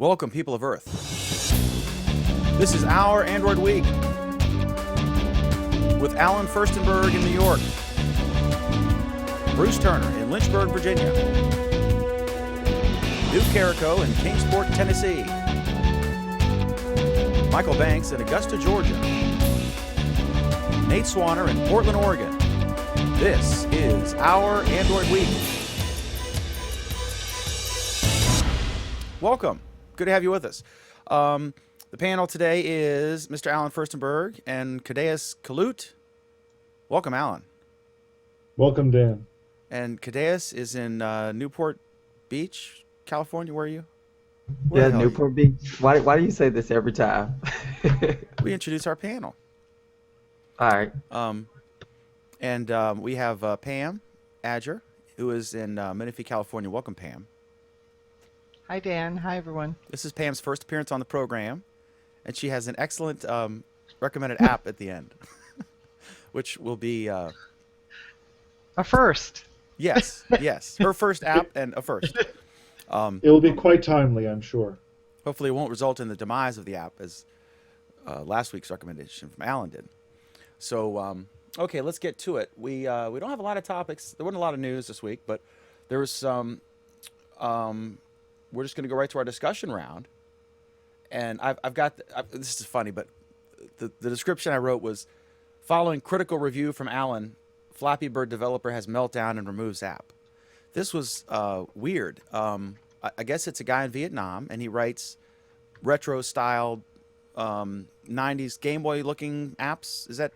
Welcome, people of Earth. This is our Android Week with Alan Firstenberg in New York, Bruce Turner in Lynchburg, Virginia, Duke Carrico in Kingsport, Tennessee, Michael Banks in Augusta, Georgia, Nate Swanner in Portland, Oregon. This is our Android Week. Welcome. Good to have you with us. The panel today is Mr. Alan Firstenberg and Kadeaus Couloute. Welcome, Alan. Welcome, Dan. And Kadeaus is in Newport Beach, California. Where are you? Yeah, Newport Beach. Why do you say this every time? We introduce our panel. All right. And we have Pam Adger, who is in Menifee, California. Welcome, Pam. Hi, Dan. Hi, everyone. This is Pam's first appearance on the program, and she has an excellent recommended app at the end, which will be a first. Yes, yes, her first app and a first. It will be quite timely, I'm sure. Hopefully, it won't result in the demise of the app, as last week's recommendation from Alan did. So, okay, let's get to it. We don't have a lot of topics. There wasn't a lot of news this week, but there was some. We're just going to go right to our discussion round. And I've got, this is funny, but the description I wrote was, following critical review from Alan, Flappy Bird developer has meltdown and removes app. This was weird. I guess it's a guy in Vietnam, and he writes retro-styled 90s Game Boy-looking apps. Is that,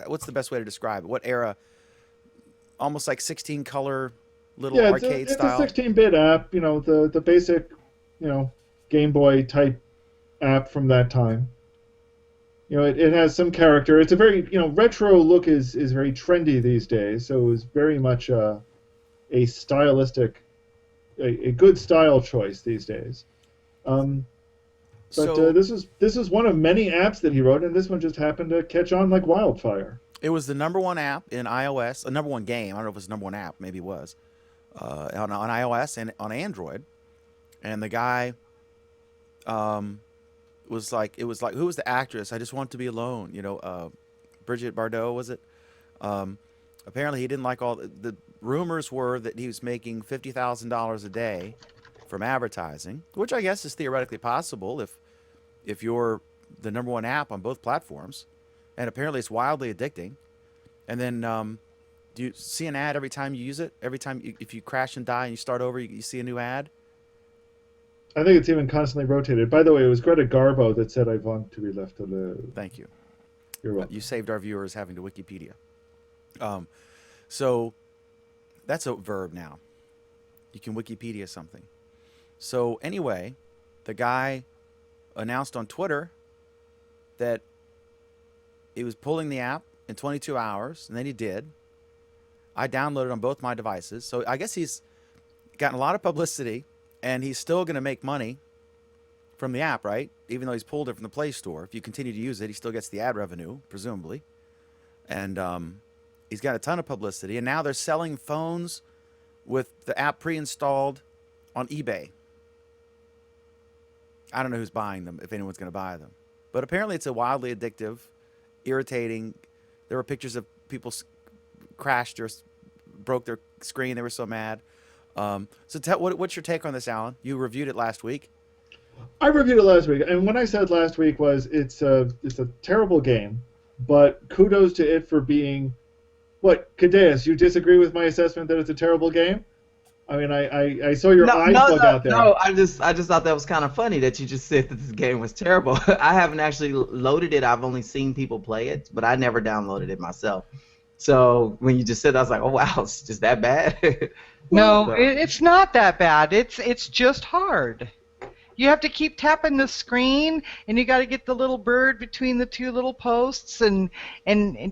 what's the best way to describe it? What era? Almost like 16-color little arcade style. It's a 16-bit app, you know, the basic, you know, Game Boy type app from that time. You know, it has some character. It's a very, you know, retro look is very trendy these days, so it was very much a stylistic, a good style choice these days. This is one of many apps that he wrote, and this one just happened to catch on like wildfire. It was the #1 app in iOS, a #1 game. I don't know if it was the #1 app, maybe it was. On iOS and on Android, and the guy was like, who was the actress? I Just Want to Be Alone, you know, Bridget Bardot, was it? Apparently he didn't like all the rumors were that he was making $50,000 a day from advertising, which I guess is theoretically possible if you're the #1 app on both platforms, and apparently it's wildly addicting. And then do you see an ad every time you use it? Every time if you crash and die and you start over, you see a new ad? I think it's even constantly rotated. By the way, it was Greta Garbo that said, "I want to be left alone." Thank you. You're welcome. You saved our viewers having to Wikipedia. So that's a verb now. You can Wikipedia something. So anyway, the guy announced on Twitter that he was pulling the app in 22 hours, and then he did. I downloaded on both my devices. So I guess he's gotten a lot of publicity, and he's still going to make money from the app, right? Even though he's pulled it from the Play Store. If you continue to use it, he still gets the ad revenue, presumably. And he's got a ton of publicity. And now they're selling phones with the app pre-installed on eBay. I don't know who's buying them, if anyone's going to buy them. But apparently it's a wildly addictive, irritating. There were pictures of people crashed or broke their screen. They were so mad. What's your take on this, Alan? You reviewed it last week. I reviewed it last week, and what I said last week was it's a terrible game, but kudos to it for being. What, Kadeaus? You disagree with my assessment that it's a terrible game? I mean, I saw your eyes bug out there. No, I just thought that was kind of funny that you just said that this game was terrible. I haven't actually loaded it. I've only seen people play it, but I never downloaded it myself. So when you just said that, I was like, oh, wow, it's just that bad? No, it's not that bad. It's just hard. You have to keep tapping the screen, and you got to get the little bird between the two little posts and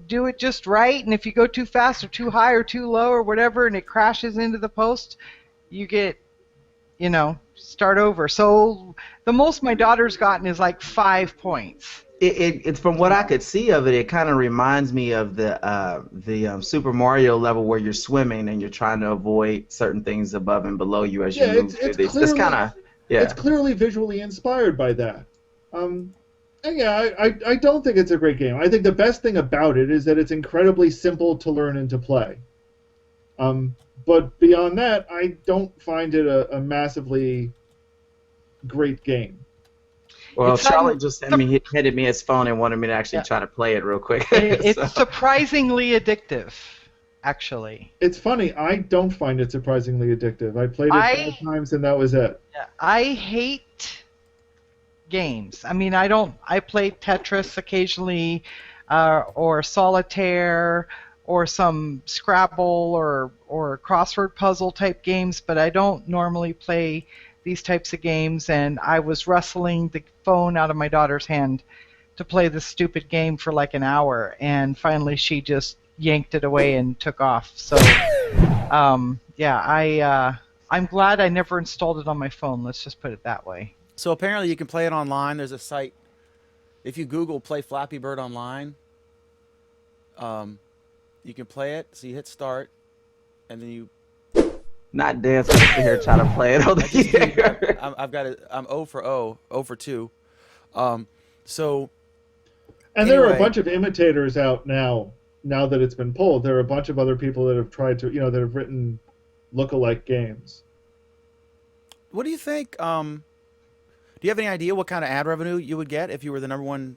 do it just right. And if you go too fast or too high or too low or whatever and it crashes into the post, you get, you know, start over. So the most my daughter's gotten is like 5 points. It's from what I could see of it, it kind of reminds me of the Super Mario level where you're swimming and you're trying to avoid certain things above and below you as you move through this. That's kind of Yeah. It's clearly visually inspired by that. And yeah, I don't think it's a great game. I think the best thing about it is that it's incredibly simple to learn and to play. But beyond that, I don't find it a massively great game. Well, It's Charlie just handed me his phone and wanted me to actually Yeah. try to play it real quick. It's So- surprisingly addictive, actually. It's funny, I don't find it surprisingly addictive. I played it 5 times and that was it. I hate games. I mean, I play Tetris occasionally, or Solitaire, or some Scrabble or crossword puzzle type games, but I don't normally play these types of games. And I was wrestling the phone out of my daughter's hand to play this stupid game for like an hour, and finally she just yanked it away and took off. So, yeah, I'm glad I never installed it on my phone. Let's just put it that way. So apparently you can play it online. There's a site. If you Google "play Flappy Bird online," you can play it. So you hit start, and then you. Not dance, but here try to play it on the air. I've got it. I'm 0 for 0 for 2. So. And there are a Anyway. bunch of imitators out now that it's been pulled. There are a bunch of other people that have tried to, that have written look-alike games. What do you think? Do you have any idea what kind of ad revenue you would get if you were the number one?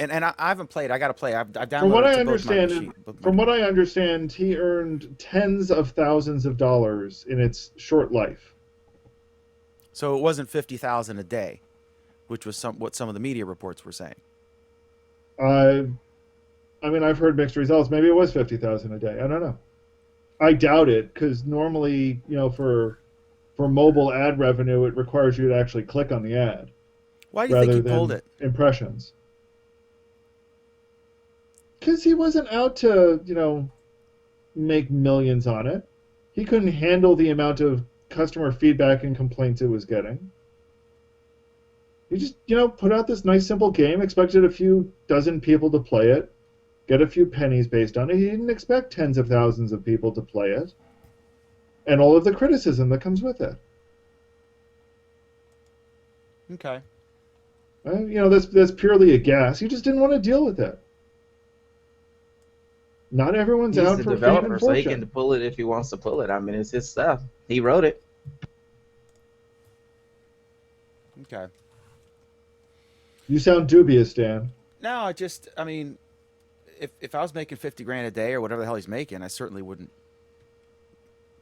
And I haven't played. I got to play. I've downloaded From what it I to both my understand, machine- both my- From what I understand, he earned tens of thousands of dollars in its short life. So it wasn't 50,000 a day, which was what some of the media reports were saying. I mean, I've heard mixed results. Maybe it was 50,000 a day. I don't know. I doubt it, because normally, for mobile ad revenue, it requires you to actually click on the ad Why do you think rather he than pulled it? impressions. Because he wasn't out to, make millions on it. He couldn't handle the amount of customer feedback and complaints it was getting. He just, put out this nice simple game, expected a few dozen people to play it, get a few pennies based on it. He didn't expect tens of thousands of people to play it, and all of the criticism that comes with it. Okay. That's purely a guess. He just didn't want to deal with it. Not everyone's He's out the for fame developer, and so he fortune. can pull it if he wants to pull it. I mean, it's his stuff. He wrote it. Okay. You sound dubious, Dan. No, I mean, if I was making 50 grand a day or whatever the hell he's making, I certainly wouldn't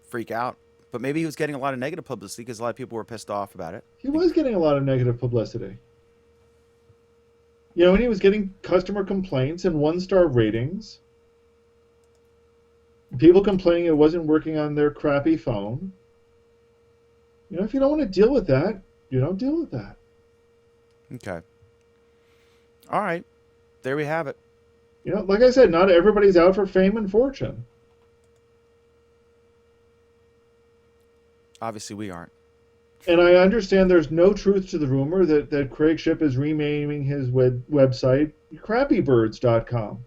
freak out. But maybe he was getting a lot of negative publicity because a lot of people were pissed off about it. He was getting a lot of negative publicity. And he was getting customer complaints and 1-star ratings. People complaining it wasn't working on their crappy phone. If you don't want to deal with that, you don't deal with that. Okay. All right. There we have it. Like I said, not everybody's out for fame and fortune. Obviously, we aren't. And I understand there's no truth to the rumor that Craig Shipp is renaming his website crappybirds.com.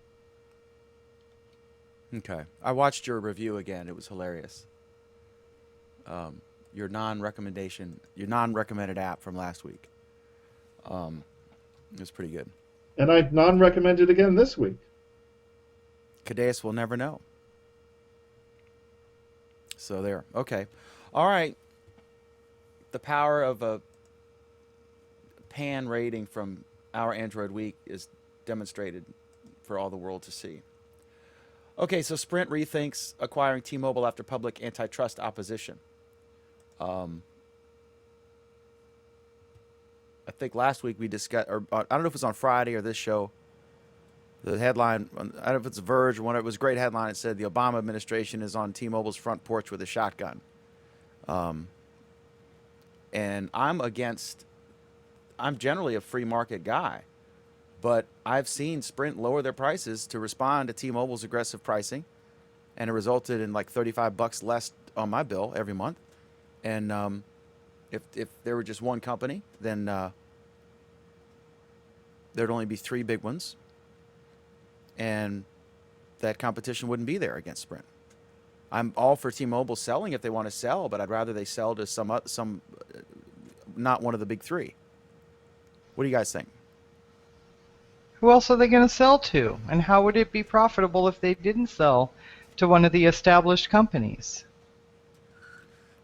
Okay. I watched your review again. It was hilarious. Your non-recommended app from last week. It was pretty good. And I non-recommend it again this week. Kadeaus will never know. So there. Okay. All right. The power of a pan rating from our Android week is demonstrated for all the world to see. Okay, so Sprint rethinks acquiring T-Mobile after public antitrust opposition. I think last week we discussed, or I don't know if it was on Friday or this show, the headline, I don't know if it's Verge or whatever, it was a great headline. It said the Obama administration is on T-Mobile's front porch with a shotgun. And I'm generally a free market guy, but I've seen Sprint lower their prices to respond to T-Mobile's aggressive pricing, and it resulted in like $35 less on my bill every month. And if there were just one company, then there'd only be 3 big ones, and that competition wouldn't be there against Sprint. I'm all for T-Mobile selling if they want to sell, but I'd rather they sell to some not one of the big three. What do you guys think? Who else are they going to sell to? And how would it be profitable if they didn't sell to one of the established companies?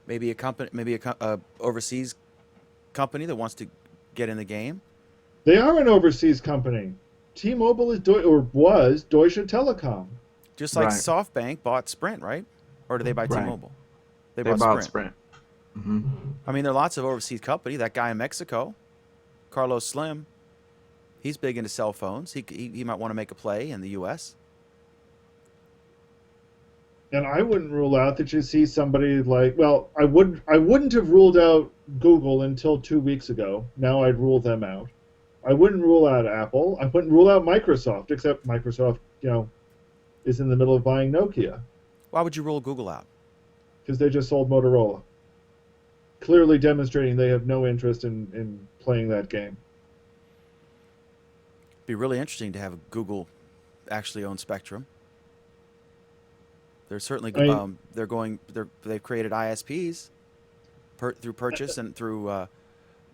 Maybe a company, a overseas company that wants to get in the game. They are an overseas company. T-Mobile is was Deutsche Telekom. Just like Right. SoftBank bought Sprint, right? Or did they buy Right. T-Mobile? They bought Sprint. Hmm. I mean, there are lots of overseas company. That guy in Mexico, Carlos Slim, he's big into cell phones. He might want to make a play in the U.S. And I wouldn't rule out that you see somebody like, well, I wouldn't have ruled out Google until 2 weeks ago. Now I'd rule them out. I wouldn't rule out Apple. I wouldn't rule out Microsoft, except Microsoft, is in the middle of buying Nokia Why would you rule Google out? because they just sold Motorola, clearly demonstrating they have no interest in playing that game. It'd be really interesting to have Google actually own Spectrum. They're certainly they've created ISPs through purchase and through And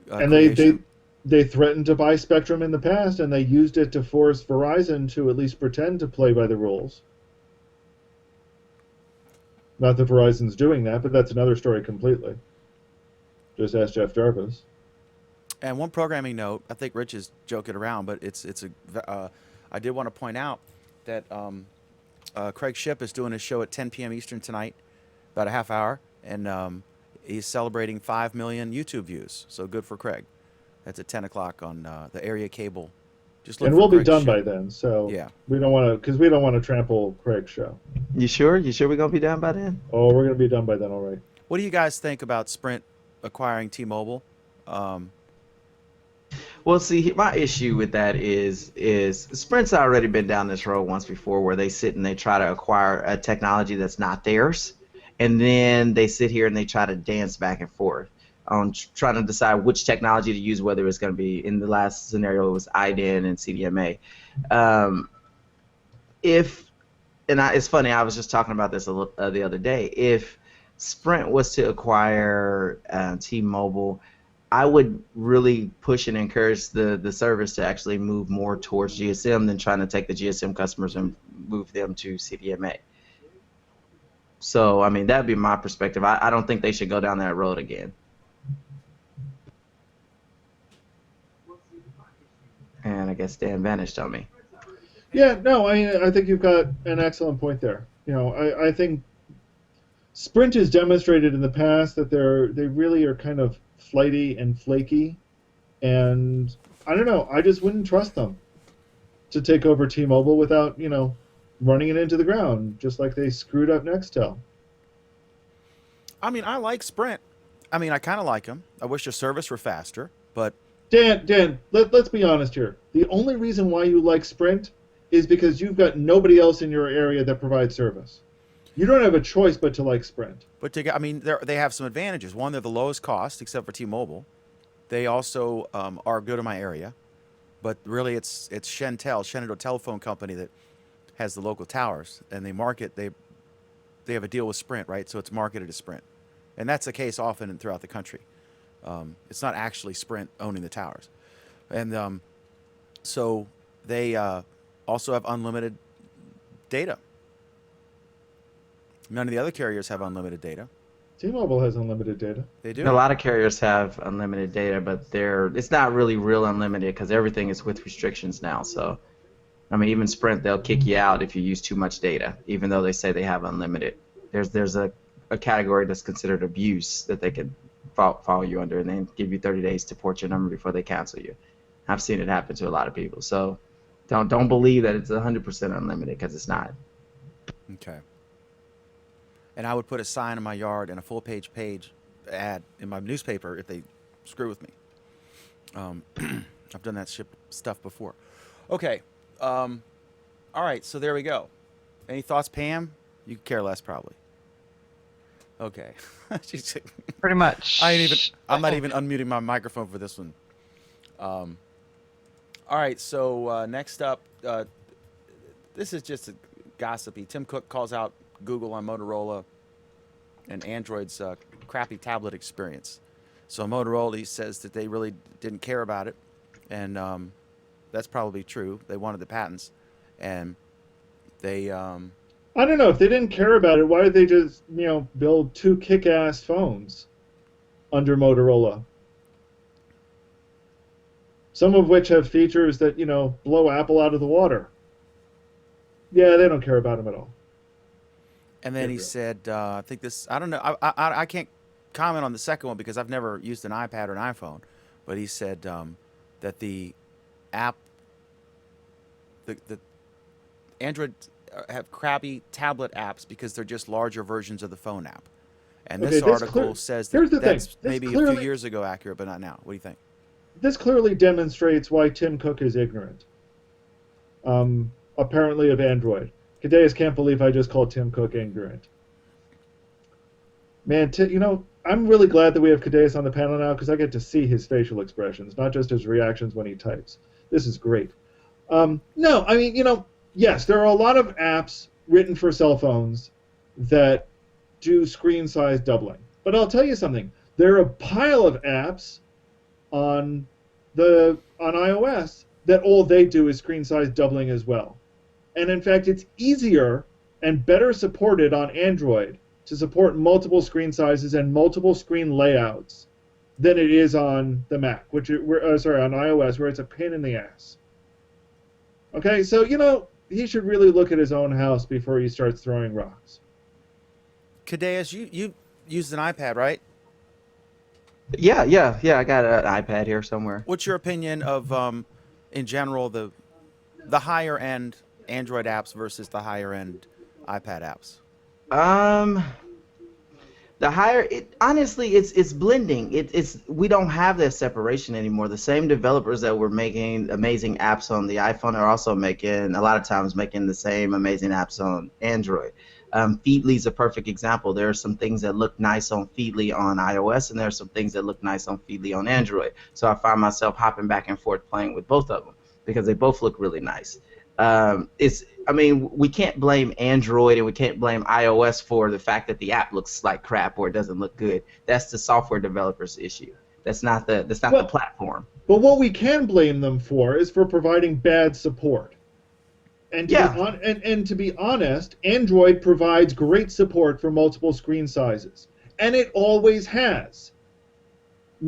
creation. they threatened to buy Spectrum in the past, and they used it to force Verizon to at least pretend to play by the rules. Not that Verizon's doing that, but that's another story completely. Just ask Jeff Jarvis. And one programming note, I think Rich is joking around, but I did want to point out that Craig Shipp is doing a show at 10 p.m. Eastern tonight, about a half hour, and he's celebrating 5 million YouTube views. So good for Craig. That's at 10 o'clock on the area cable. Just look And for we'll be Craig done Shipp. by then, so Yeah. we don't want to trample Craig's show. You sure? You sure we're gonna be done by then? Oh, we're going to be done by then, all right. What do you guys think about Sprint acquiring T-Mobile? Well, see, my issue with that is Sprint's already been down this road once before, where they sit and they try to acquire a technology that's not theirs, and then they sit here and they try to dance back and forth on trying to decide which technology to use, whether it's going to be, in the last scenario, it was IDN and CDMA. It's funny, I was just talking about this the other day. If Sprint was to acquire T-Mobile, I would really push and encourage the service to actually move more towards GSM than trying to take the GSM customers and move them to CDMA. So, I mean, that would be my perspective. I don't think they should go down that road again. And I guess Dan vanished on me. Yeah, no, I think you've got an excellent point there. I think Sprint has demonstrated in the past that they really are kind of flighty and flaky, and I don't know. I just wouldn't trust them to take over T-Mobile without running it into the ground, just like they screwed up Nextel. I mean, I like Sprint. I mean, I kind of like them. I wish their service were faster, but Dan, let's be honest here. The only reason why you like Sprint is because you've got nobody else in your area that provides service. You don't have a choice but to like Sprint. But they have some advantages. One, they're the lowest cost, except for T-Mobile. They also are good in my area, but really it's Shenandoah Telephone Company that has the local towers, and they have a deal with Sprint, right? So it's marketed as Sprint, and that's the case often throughout the country. It's not actually Sprint owning the towers, and so they also have unlimited data. None of the other carriers have unlimited data. T-Mobile has unlimited data. They do. A lot of carriers have unlimited data, but it's not really real unlimited because everything is with restrictions now. So, I mean, even Sprint, they'll kick you out if you use too much data, even though they say they have unlimited. There's a category that's considered abuse that they can follow you under, and then give you 30 days to port your number before they cancel you. I've seen it happen to a lot of people. So, don't believe that it's 100% unlimited, because it's not. Okay. And I would put a sign in my yard and a full-page ad in my newspaper if they screw with me. I've done that stuff before. Okay. All right, so there we go. Any thoughts, Pam? You could care less, probably. Okay. Pretty much. I'm not even unmuting my microphone for this one. All right, so next up, this is just a gossipy. Tim Cook calls out Google on Motorola and Android's crappy tablet experience. So Motorola, he says that they really didn't care about it, and that's probably true. They wanted the patents, and they I don't know if they didn't care about it. Why did they just build two kick-ass phones under Motorola? Some of which have features that blow Apple out of the water. Yeah, they don't care about them at all. And then he said, I think this, I don't know, I can't comment on the second one because I've never used an iPad or an iPhone, but he said that the app, the Android have crappy tablet apps because they're just larger versions of the phone app. And this article says that that's maybe a few years ago accurate, but not now. What do you think? This clearly demonstrates why Tim Cook is ignorant. Apparently of Android. Kadeaus can't believe I just called Tim Cook ignorant. Man, I'm really glad that we have Kadeaus on the panel now because I get to see his facial expressions, not just his reactions when he types. This is great. No, I mean, yes, there are a lot of apps written for cell phones that do screen size doubling. But I'll tell you something. There are a pile of apps on iOS that all they do is screen size doubling as well. And in fact, it's easier and better supported on Android to support multiple screen sizes and multiple screen layouts than it is on the Mac, on iOS, where it's a pain in the ass. Okay, so he should really look at his own house before he starts throwing rocks. Kadeaus, you used an iPad, right? Yeah. I got an iPad here somewhere. What's your opinion of, in general, the higher end Android apps versus the higher end iPad apps? The higher, honestly, it's blending. We don't have that separation anymore. The same developers that were making amazing apps on the iPhone are also making the same amazing apps on Android. Feedly's a perfect example. There are some things that look nice on Feedly on iOS, and there are some things that look nice on Feedly on Android. So I find myself hopping back and forth playing with both of them because they both look really nice. We can't blame Android and we can't blame iOS for the fact that the app looks like crap or it doesn't look good. That's the software developer's issue. That's not the platform. But what we can blame them for is for providing bad support. And to be honest, Android provides great support for multiple screen sizes, and it always has.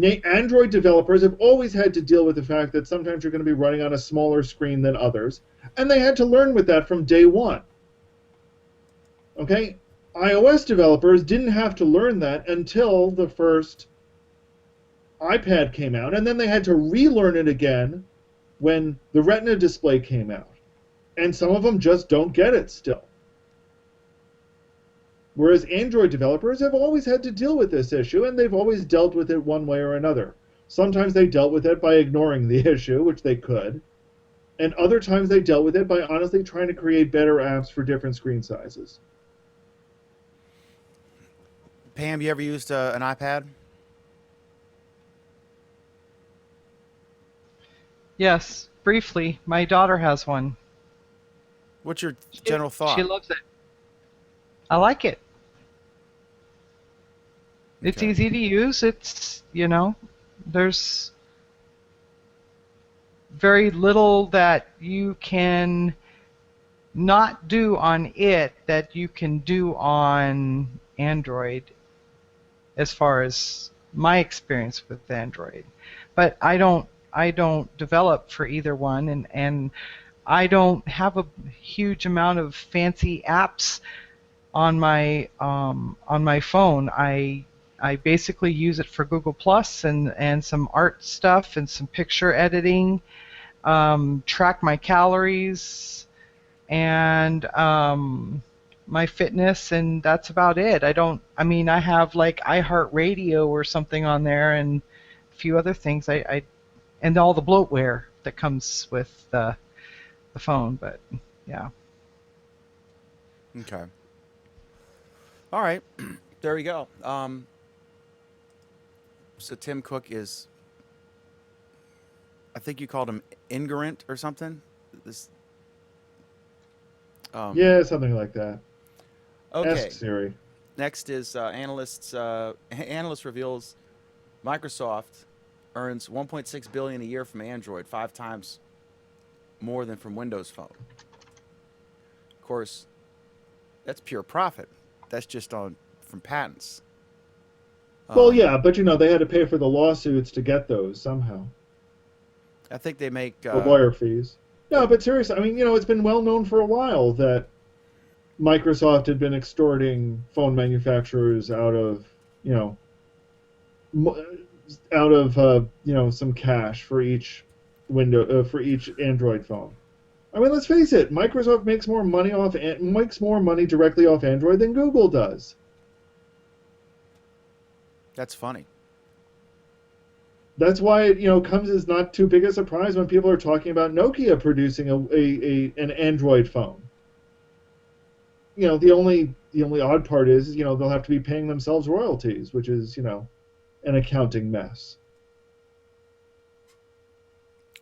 Android developers have always had to deal with the fact that sometimes you're going to be running on a smaller screen than others, and they had to learn with that from day one. Okay? iOS developers didn't have to learn that until the first iPad came out, and then they had to relearn it again when the Retina display came out. And some of them just don't get it still. Whereas Android developers have always had to deal with this issue, and they've always dealt with it one way or another. Sometimes they dealt with it by ignoring the issue, which they could, and other times they dealt with it by honestly trying to create better apps for different screen sizes. Pam, you ever used an iPad? Yes, briefly. My daughter has one. What's your general thought? She loves it. I like it. It's easy to use. It's, there's very little that you can not do on it that you can do on Android as far as my experience with Android. But I don't develop for either one, and I don't have a huge amount of fancy apps on my phone. I basically use it for Google Plus and some art stuff and some picture editing, track my calories, and my fitness, and that's about it. I have like iHeartRadio or something on there and a few other things. And all the bloatware that comes with the phone, but yeah. Okay. All right. There we go. So Tim Cook is, I think you called him ignorant or something? Yeah, something like that. Okay. Ask Siri. Next is Analyst reveals Microsoft earns 1.6 billion a year from Android, 5 times more than from Windows Phone. Of course, that's pure profit. That's just on from patents. Well, yeah, but they had to pay for the lawsuits to get those somehow. I think they make The lawyer fees. No, but seriously, I mean, it's been well known for a while that Microsoft had been extorting phone manufacturers out of, some cash for each for each Android phone. I mean, let's face it, Microsoft makes more money directly off Android than Google does. That's funny. That's why it comes as not too big a surprise when people are talking about Nokia producing an Android phone. The only odd part is they'll have to be paying themselves royalties, which is an accounting mess.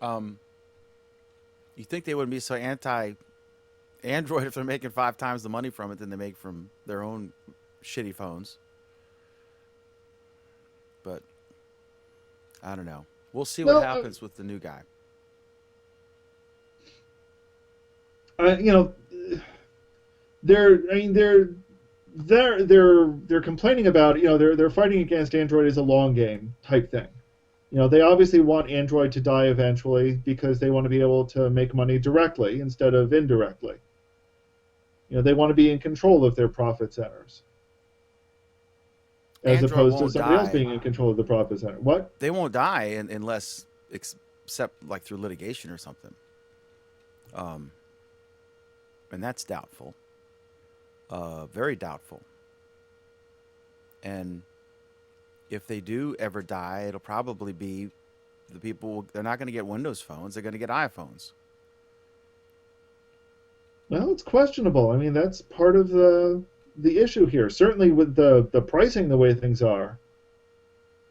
You think they wouldn't be so anti-Android if they're making 5 times the money from it than they make from their own shitty phones? But I don't know. We'll see what happens with the new guy. They're complaining about they're fighting against Android as a long game type thing. They obviously want Android to die eventually because they want to be able to make money directly instead of indirectly. They want to be in control of their profit centers. As Android opposed to won't somebody die. else being in control of the profit center. What? They won't die unless, except like through litigation or something. And that's doubtful. Very doubtful. And if they do ever die, it'll probably be the people. They're not going to get Windows phones. They're going to get iPhones. Well, it's questionable. I mean, that's part of the issue here. Certainly with the pricing the way things are,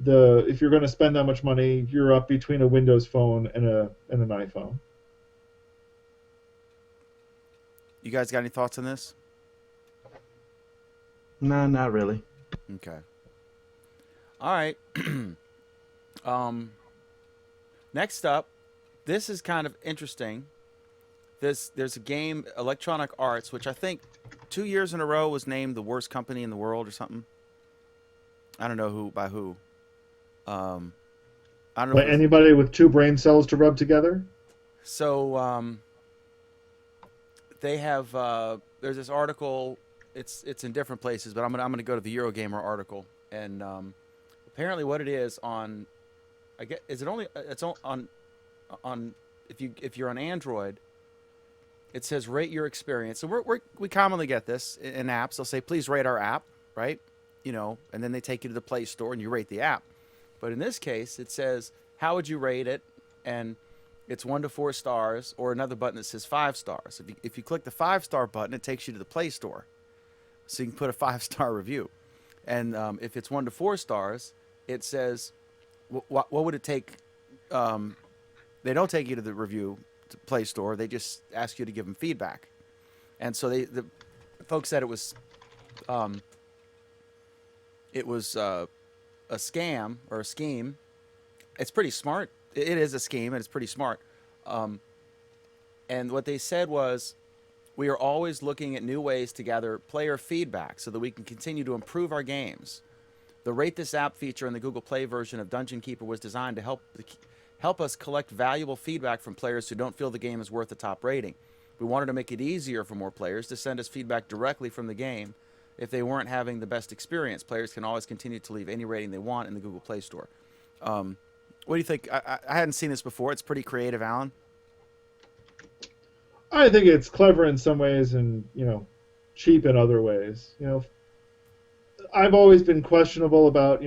if you're going to spend that much money, you're up between a Windows phone and an iPhone. You guys got any thoughts on this? No, not really. Okay. All right. Next up, this is kind of interesting. There's a game, Electronic Arts, which I think 2 years in a row was named the worst company in the world or something. I don't know by who. I don't know. By anybody with 2 brain cells to rub together? So they have there's this article. It's in different places, but I'm gonna go to the Eurogamer article, and apparently what it is on, I guess, is it only it's on if you're on Android. It says rate your experience. So we commonly get this in apps. They'll say, please rate our app, right? And then they take you to the Play Store and you rate the app. But in this case, it says, how would you rate it? And it's 1 to 4 stars, or another button that says 5 stars. If you click the 5-star button, it takes you to the Play Store. So you can put a 5-star review. And if it's 1 to 4 stars, it says, what would it take? They don't take you to the review Play Store. They just ask you to give them feedback. And so the folks said it was a scam or a scheme. It's pretty smart. It is a scheme, and it's pretty smart. And what they said was, we are always looking at new ways to gather player feedback so that we can continue to improve our games. The Rate This App feature in the Google Play version of Dungeon Keeper was designed to help us collect valuable feedback from players who don't feel the game is worth a top rating. We wanted to make it easier for more players to send us feedback directly from the game. If they weren't having the best experience, players can always continue to leave any rating they want in the Google Play Store. What do you think? I hadn't seen this before. It's pretty creative, Alan. I think it's clever in some ways and, cheap in other ways. I've always been questionable about,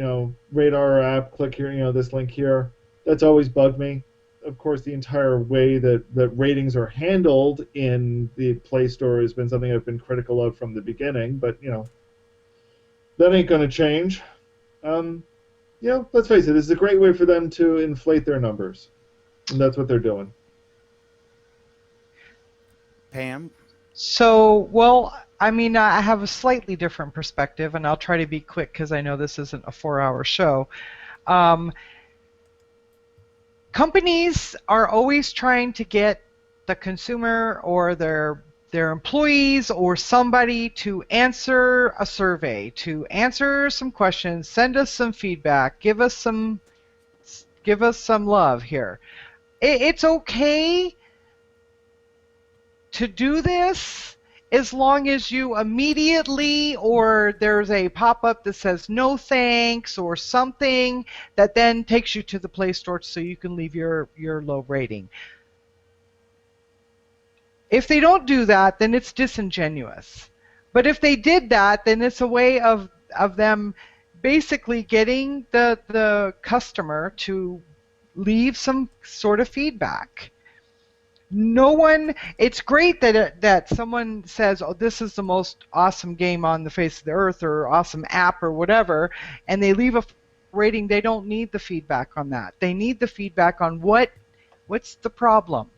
rate our app, click here, this link here. That's always bugged me. Of course, the entire way that ratings are handled in the Play Store has been something I've been critical of from the beginning, but, that ain't going to change. Let's face it, this is a great way for them to inflate their numbers, and that's what they're doing. Pam? So, well, I mean, I have a slightly different perspective, and I'll try to be quick because I know this isn't a 4-hour show. Companies are always trying to get the consumer or their employees or somebody to answer a survey, to answer some questions, send us some feedback, give us some love here. It's okay to do this as long as you immediately, or there's a pop-up that says no thanks or something that then takes you to the Play Store so you can leave your low rating. If they don't do that, then it's disingenuous. But if they did that, then it's a way of them basically getting the customer to leave some sort of feedback. It's great that someone says, oh, this is the most awesome game on the face of the earth, or awesome app, or whatever, and they leave a rating. They don't need the feedback on that. They need the feedback on what's the problem.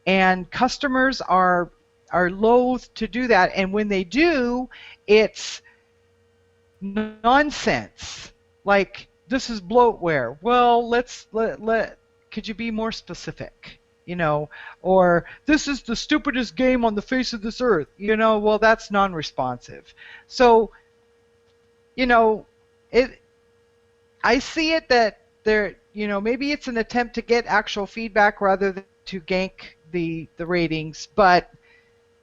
And customers are loath to do that, and when they do, it's nonsense. Like, this is bloatware. Well, could you be more specific? Or this is the stupidest game on the face of this earth. Well, that's non-responsive. So, I see it that there, maybe it's an attempt to get actual feedback rather than to gank the ratings, but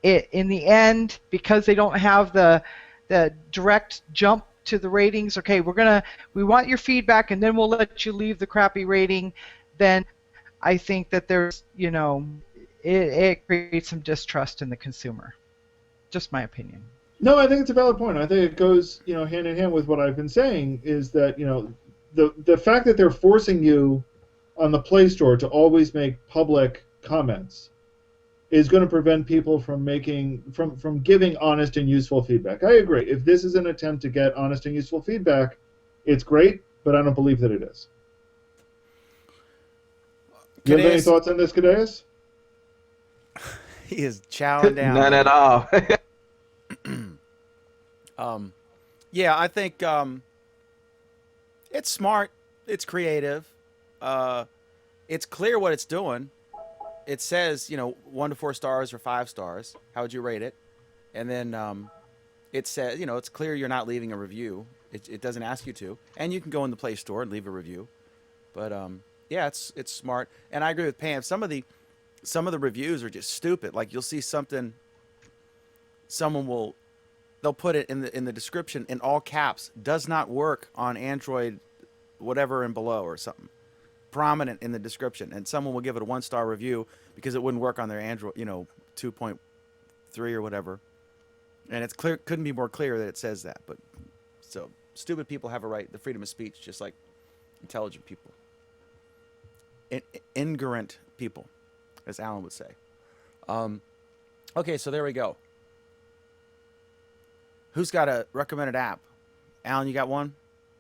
in the end, because they don't have the direct jump to the ratings, okay, we want your feedback and then we'll let you leave the crappy rating, then I think that there's, it creates some distrust in the consumer. Just my opinion. No, I think it's a valid point. I think it goes, hand in hand with what I've been saying, is that, the fact that they're forcing you on the Play Store to always make public comments is going to prevent people from giving honest and useful feedback. I agree. If this is an attempt to get honest and useful feedback, it's great, but I don't believe that it is. Do you have any thoughts on this, Kadeaus? He is chowing down. None at all. Yeah, I think it's smart. It's creative. It's clear what it's doing. It says, 1 to 4 stars or 5 stars. How would you rate it? And then it says, it's clear you're not leaving a review. It doesn't ask you to. And you can go in the Play Store and leave a review. But yeah, it's smart. And I agree with Pam. Some of the reviews are just stupid. Like, you'll see something, they'll put it in the description in all caps. Does not work on Android, whatever and below, or something prominent in the description, and someone will give it a 1-star review because it wouldn't work on their Android, 2.3 or whatever. And it's clear, couldn't be more clear that it says that. But so stupid people have a right, the freedom of speech, just like intelligent people, ignorant people, as Alan would say. Okay, so there we go. Who's got a recommended app? Alan, you got one?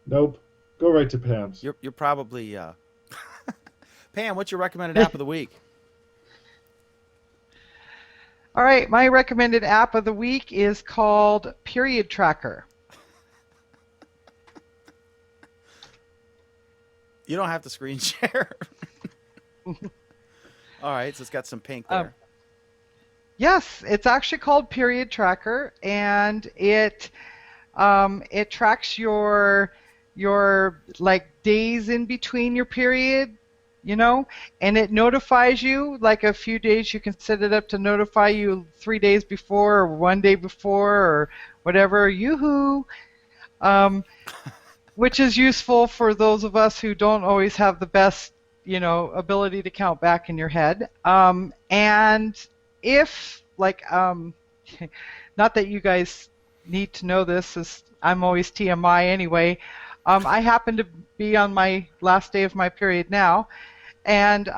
Nope. Go right to Pam's. You're probably Pam, what's your recommended app of the week? All right, my recommended app of the week is called Period Tracker. You don't have to screen share. All right, so it's got some pink there. Yes, it's actually called Period Tracker, and it tracks your like days in between your period, and it notifies you. Like, a few days, you can set it up to notify you 3 days before or 1 day before or whatever. Yoo-hoo! Which is useful for those of us who don't always have the best, ability to count back in your head. And if, like, not that you guys need to know this, as I'm always TMI anyway, I happen to be on my last day of my period now, and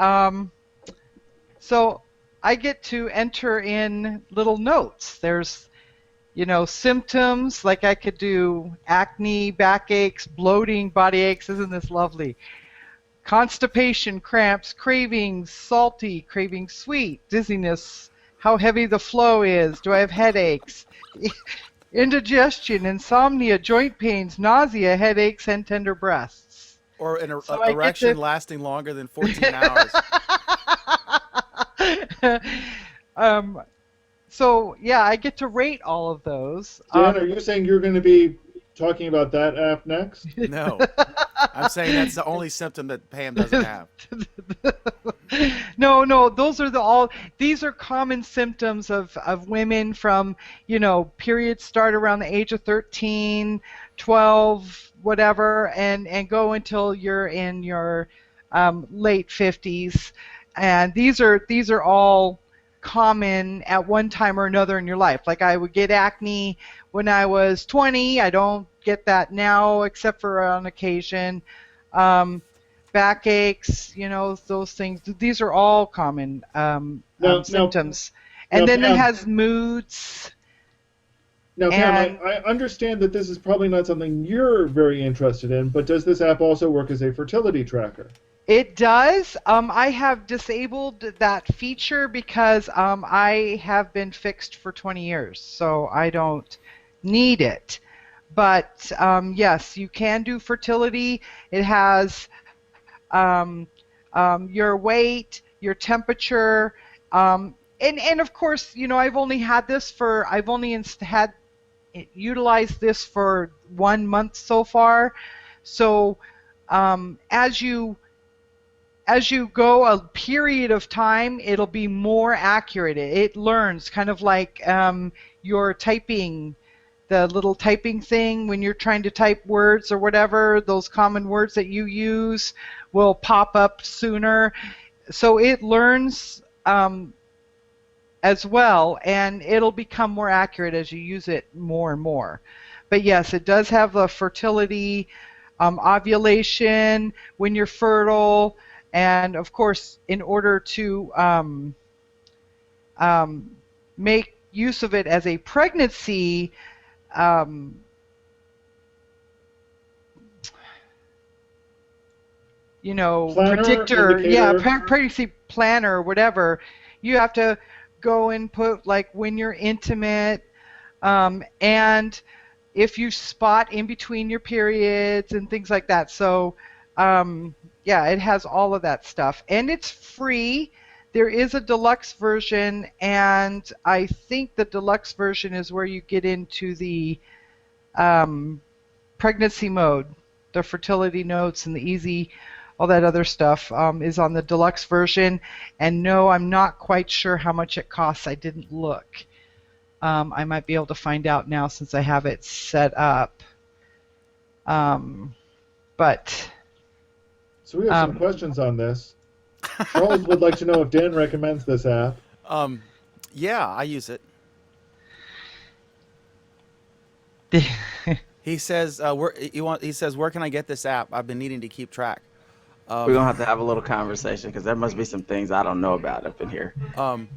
so I get to enter in little notes. There's, symptoms, like I could do acne, backaches, bloating, body aches. Isn't this lovely? Constipation, cramps, cravings, salty, cravings sweet, dizziness, how heavy the flow is, do I have headaches? Indigestion, insomnia, joint pains, nausea, headaches, and tender breasts. Or an So I get erection to- lasting longer than 14 hours. um, so yeah, I get to rate all of those. Dan, are you saying you're going to be talking about that app next? No. I'm saying that's the only symptom that Pam doesn't have. No, those are these are common symptoms of women from, periods start around the age of 13, 12, whatever, and go until you're in your late 50s. And these are all common at one time or another in your life. Like I would get acne when I was 20. I don't get that now except for on occasion. Backaches, those things. These are all common symptoms. And then Pam, it has moods. Now, Pam, And- I understand that this is probably not something you're very interested in, but does this app also work as a fertility tracker? It does. I have disabled that feature because I have been fixed for 20 years, so I don't need it. But yes, you can do fertility. It has your weight, your temperature, and of course, I've only had utilized this for 1 month so far. So as you go a period of time, it'll be more accurate. It learns, kind of like your typing, the little typing thing when you're trying to type words or whatever, those common words that you use will pop up sooner. So it learns as well, and it'll become more accurate as you use it more and more. But yes, it does have the fertility, ovulation, when you're fertile, and of course, in order to make use of it as a pregnancy, Planner, predictor, indicator. pregnancy planner or whatever, you have to go and put like when you're intimate, and if you spot in between your periods and things like that. So yeah, it has all of that stuff, and it's free. There is a deluxe version, and I think the deluxe version is where you get into the pregnancy mode, the fertility notes and the easy, all that other stuff is on the deluxe version. And no, I'm not quite sure how much it costs. I didn't look. I might be able to find out now since I have it set up. But So we have some questions on this. Charles would like to know if Dan recommends this app. Yeah, I use it. He says, he says, where can I get this app? I've been needing to keep track. We're gonna have to have a little conversation because there must be some things I don't know about up in here.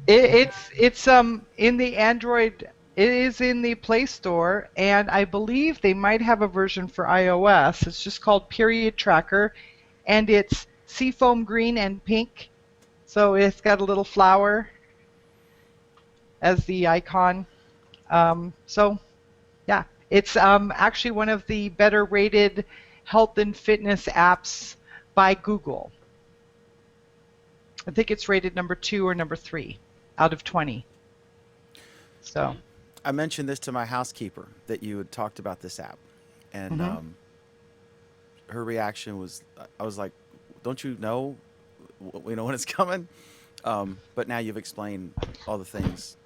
It's in the Android. It is in the Play Store, and I believe they might have a version for iOS. It's just called Period Tracker, and it's seafoam green and pink. So it's got a little flower as the icon. So yeah, it's actually one of the better rated health and fitness apps by Google. I think it's rated number 2 or number 3 out of 20. So I mentioned this to my housekeeper that you had talked about this app, and her reaction was, I was like, "Don't you know, when it's coming?" But now you've explained all the things.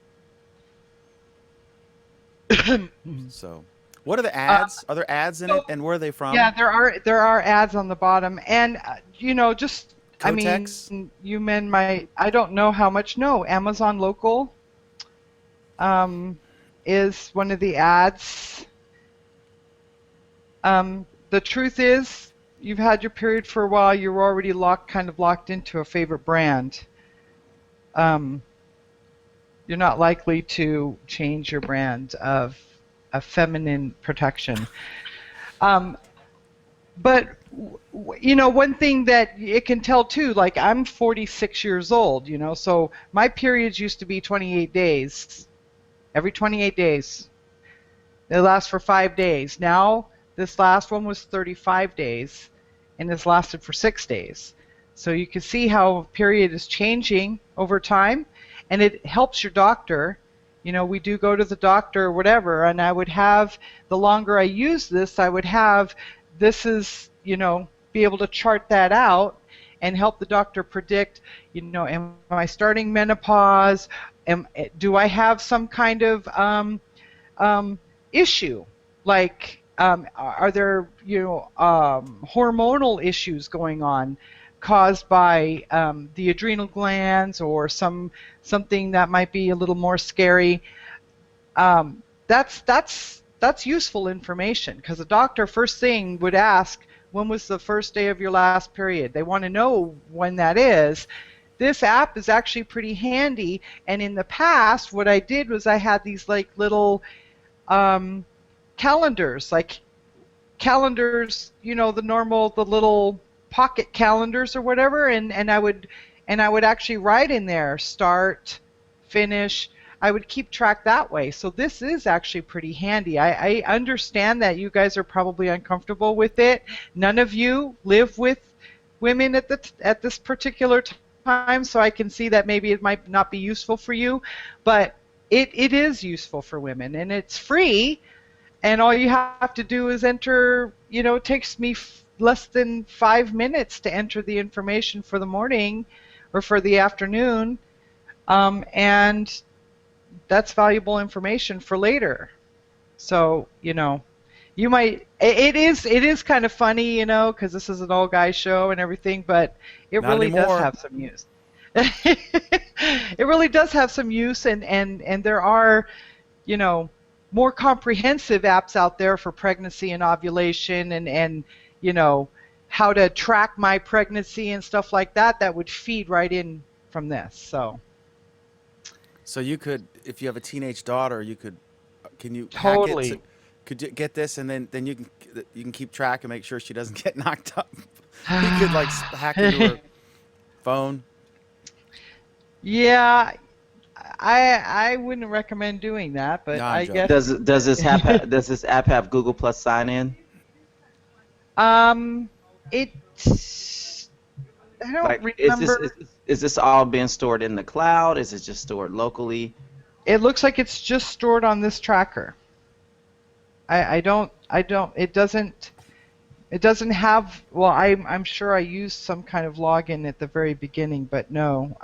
So, what are the ads? Are there ads in it, and where are they from? yeah, there are ads on the bottom, and just Kotex? I mean, you men might, I don't know how much. No, Amazon Local is one of the ads. The truth is, you've had your period for a while. You're already kind of locked into a favorite brand. You're not likely to change your brand of feminine protection. But one thing that it can tell too, like I'm 46 years old, so my periods used to be 28 days. Every 28 days. They last for 5 days. Now, this last one was 35 days. and has lasted for 6 days. So you can see how period is changing over time, and it helps your doctor. You know, we do go to the doctor or whatever, and I would have, the longer I use this, I would have, this is, you know, be able to chart that out and help the doctor predict, you know, am I starting menopause? Do I have some kind of issue? Like, are there, you know, hormonal issues going on caused by the adrenal glands, or something that might be a little more scary? That's useful information, because the doctor first thing would ask, when was the first day of your last period? They want to know when that is. This app is actually pretty handy, and in the past what I did was I had these like little calendars, you know, the little pocket calendars or whatever, and I would actually write in there start, finish. I would keep track that way. So this is actually pretty handy. I understand that you guys are probably uncomfortable with it. None of you live with women at this particular time, so I can see that maybe it might not be useful for you, but it is useful for women, and it's free, and all you have to do is enter, you know, it takes me less than 5 minutes to enter the information for the morning or for the afternoon, and that's valuable information for later. So, you know, you might, it is kind of funny, you know, because this is an all guy show and everything, but it Not really anymore. does have some use. It really does have some use, and there are, you know, more comprehensive apps out there for pregnancy and ovulation, and you know, how to track my pregnancy and stuff like that, that would feed right in from this. So you could, if you have a teenage daughter, you could, can you Totally. hack it? Could you get this, and then you can keep track and make sure she doesn't get knocked up. You could like hack into her phone. Yeah, I wouldn't recommend doing that, but No, I'm I joking. guess Does this app have Google Plus sign in? it. I don't Like, remember. is this all being stored in the cloud? Is it just stored locally? It looks like it's just stored on this tracker. I don't. It doesn't have. Well, I'm sure I used some kind of login at the very beginning, but no.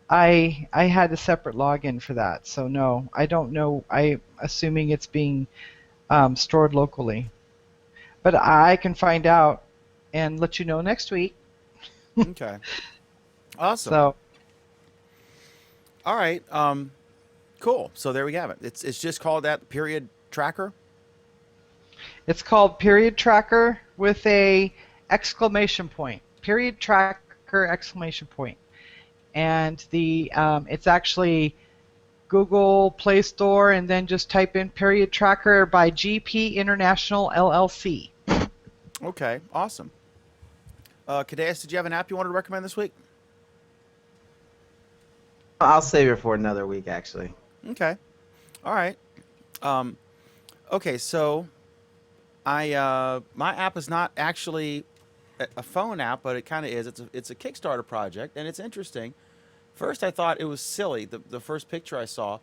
I had a separate login for that, so no, I don't know. I'm assuming it's being stored locally, but I can find out and let you know next week. Okay. Awesome. So All right. Cool. So there we have it. It's just called that period tracker. it's called Period Tracker with a exclamation point. Period Tracker exclamation point. And the it's actually Google Play Store, and then just type in Period Tracker by GP International LLC. Okay. Awesome. Kadeaus, did you have an app you wanted to recommend this week? I'll save it for another week, actually. Okay. All right. Okay. So my app is not actually a phone app, but it kind of is. It's a Kickstarter project, and it's interesting. First, I thought it was silly, the first picture I saw,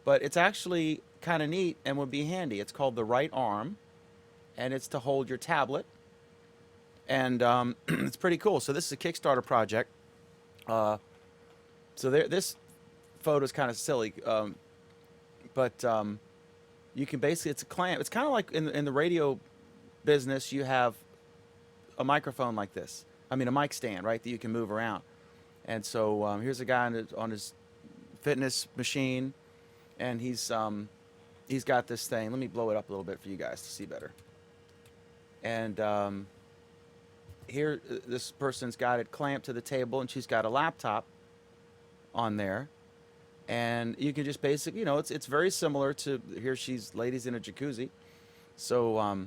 but it's actually kind of neat and would be handy. It's called the Right Arm, and it's to hold your tablet, and it's pretty cool. So this is a Kickstarter project. So this photo is kind of silly, but you can basically, it's a clamp. It's kind of like in the radio business, you have a microphone like this. I mean, a mic stand, right, that you can move around. And so here's a guy on his fitness machine, and he's got this thing. Let me blow it up a little bit for you guys to see better. And here, this person's got it clamped to the table, and she's got a laptop on there. And you can just basically, you know, it's very similar to, here she's ladies in a jacuzzi. So,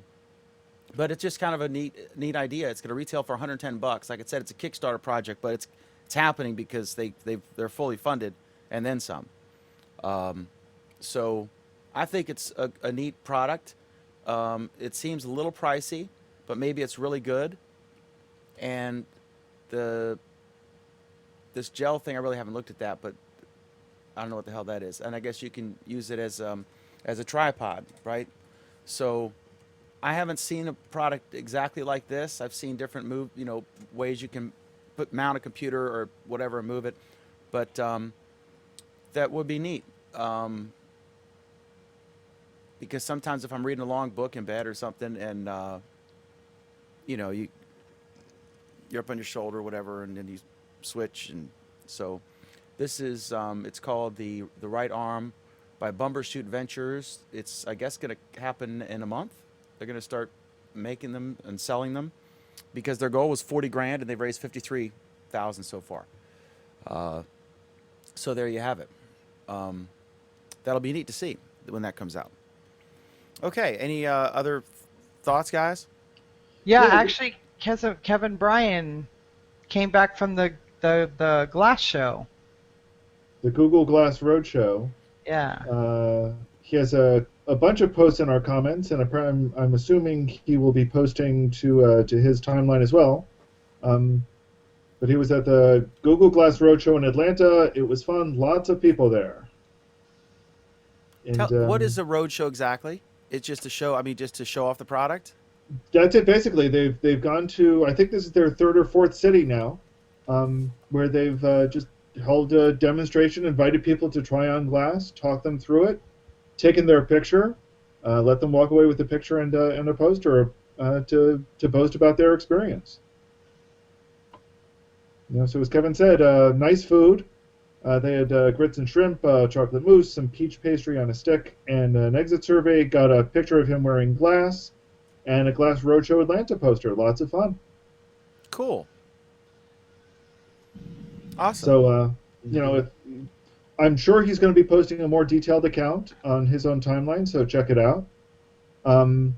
but it's just kind of a neat idea. It's going to retail for $110. Like I said, it's a Kickstarter project, but it's happening because they're fully funded and then some. So I think it's a neat product. It seems a little pricey, but maybe it's really good. And this gel thing, I really haven't looked at that, but I don't know what the hell that is. And I guess you can use it as a tripod, right? So I haven't seen a product exactly like this. I've seen different ways you can mount a computer or whatever and move it, but that would be neat. Because sometimes if I'm reading a long book in bed or something, and you're up on your shoulder or whatever, and then you switch, and so this is it's called the Right Arm by Bumbershoot Ventures. It's, I guess, going to happen in a month. They're going to start making them and selling them because their goal was 40 grand and they've raised 53,000 so far. So there you have it. That'll be neat to see when that comes out. Okay, any other thoughts, guys? Yeah, Yeah, actually, Kevin Bryan came back from the Glass show. The Google Glass Roadshow. Yeah. He has a bunch of posts in our comments, and I'm assuming he will be posting to his timeline as well. But he was at the Google Glass Roadshow in Atlanta. It was fun. Lots of people there. And, What is a roadshow exactly? It's just a show. I mean, just to show off the product. That's it. Basically, they've gone to, I think this is their third or fourth city now, where they've just held a demonstration, invited people to try on glass, talk them through it, taken their picture, let them walk away with a picture and a poster to boast about their experience. So as Kevin said, nice food. They had grits and shrimp, chocolate mousse, some peach pastry on a stick, and an exit survey. Got a picture of him wearing glass, and a Glass Roadshow Atlanta poster. Lots of fun. Cool. Awesome. So, I'm sure he's going to be posting a more detailed account on his own timeline, so check it out. And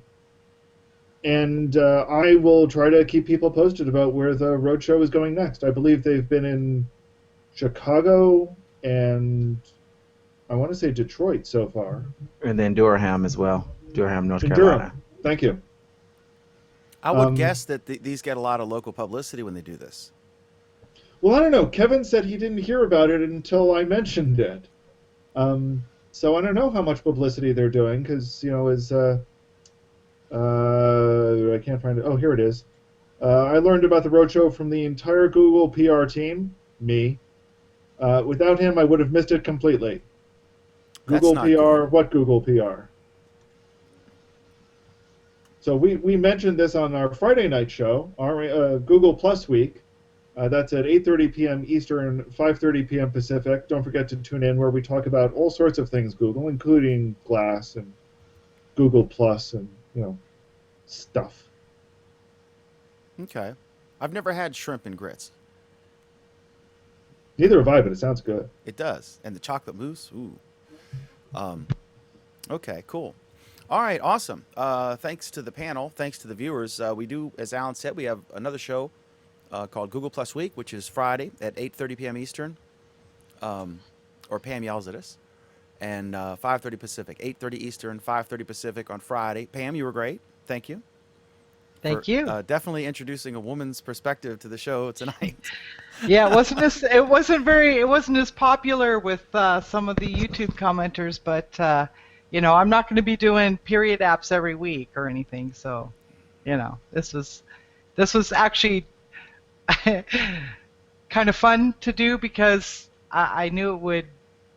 I will try to keep people posted about where the roadshow is going next. I believe they've been in Chicago and I want to say Detroit so far. And then Durham as well. Durham, North And Carolina. Durham. Thank you. I would guess that these get a lot of local publicity when they do this. Well, I don't know. Kevin said he didn't hear about it until I mentioned it. So I don't know how much publicity they're doing because, I can't find it. Oh, here it is. I learned about the roadshow from the entire Google PR team, me. Without him, I would have missed it completely. That's Google not PR, good. what Google PR? So we mentioned this on our Friday night show, our Google Plus week. That's at 8:30 p.m. Eastern, 5:30 p.m. Pacific. Don't forget to tune in where we talk about all sorts of things Google, including Glass and Google Plus and, stuff. Okay. I've never had shrimp and grits. Neither have I, but it sounds good. It does. And the chocolate mousse. Ooh. Okay, cool. All right, awesome. Thanks to the panel. Thanks to the viewers. We do, as Alan said, we have another show called Google Plus Week, which is Friday at 8:30 p.m. Eastern. Or Pam yells at us. And 5:30 Pacific. 8:30 Eastern, 5:30 Pacific on Friday. Pam, you were great. Thank you. Thank for, you. Definitely introducing a woman's perspective to the show tonight. Yeah, it wasn't as popular with some of the YouTube commenters, but I'm not going to be doing period apps every week or anything, so this was actually kind of fun to do because I knew it would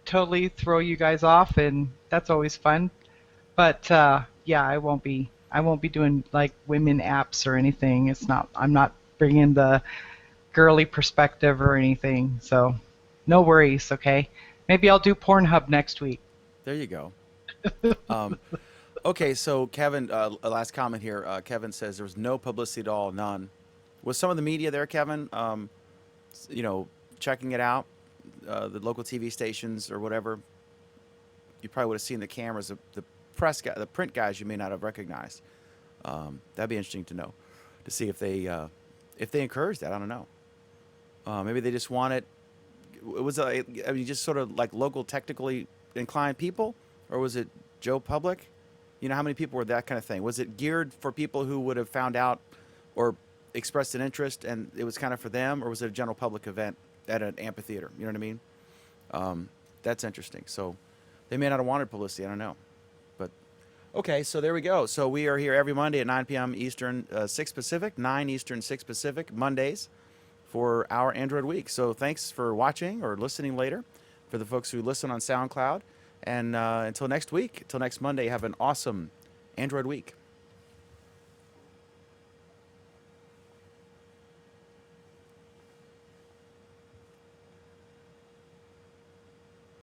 totally throw you guys off, and that's always fun. But yeah, I won't be doing like women apps or anything. I'm not bringing the girly perspective or anything, so no worries. Okay, maybe I'll do Pornhub next week. There you go. Okay, so Kevin, last comment here. Kevin says there was no publicity at all, none. Was some of the media there, Kevin? Checking it out, the local TV stations or whatever. You probably would have seen the cameras. The press guy, the print guys, you may not have recognized. That'd be interesting to know, to see if they encouraged that. I don't know. Maybe they just wanted. It was just sort of like local technically inclined people, or was it Joe Public? You know, how many people were that kind of thing? Was it geared for people who would have found out or expressed an interest and it was kind of for them, or was it a general public event at an amphitheater? You know what I mean? That's interesting. So they may not have wanted publicity. I don't know. But okay, so there we go. So we are here every Monday at 9 p.m. Eastern, 6 Pacific, 9 Eastern, 6 Pacific, Mondays for our Android week. So thanks for watching or listening later for the folks who listen on SoundCloud. And until next week, until next Monday, have an awesome Android week.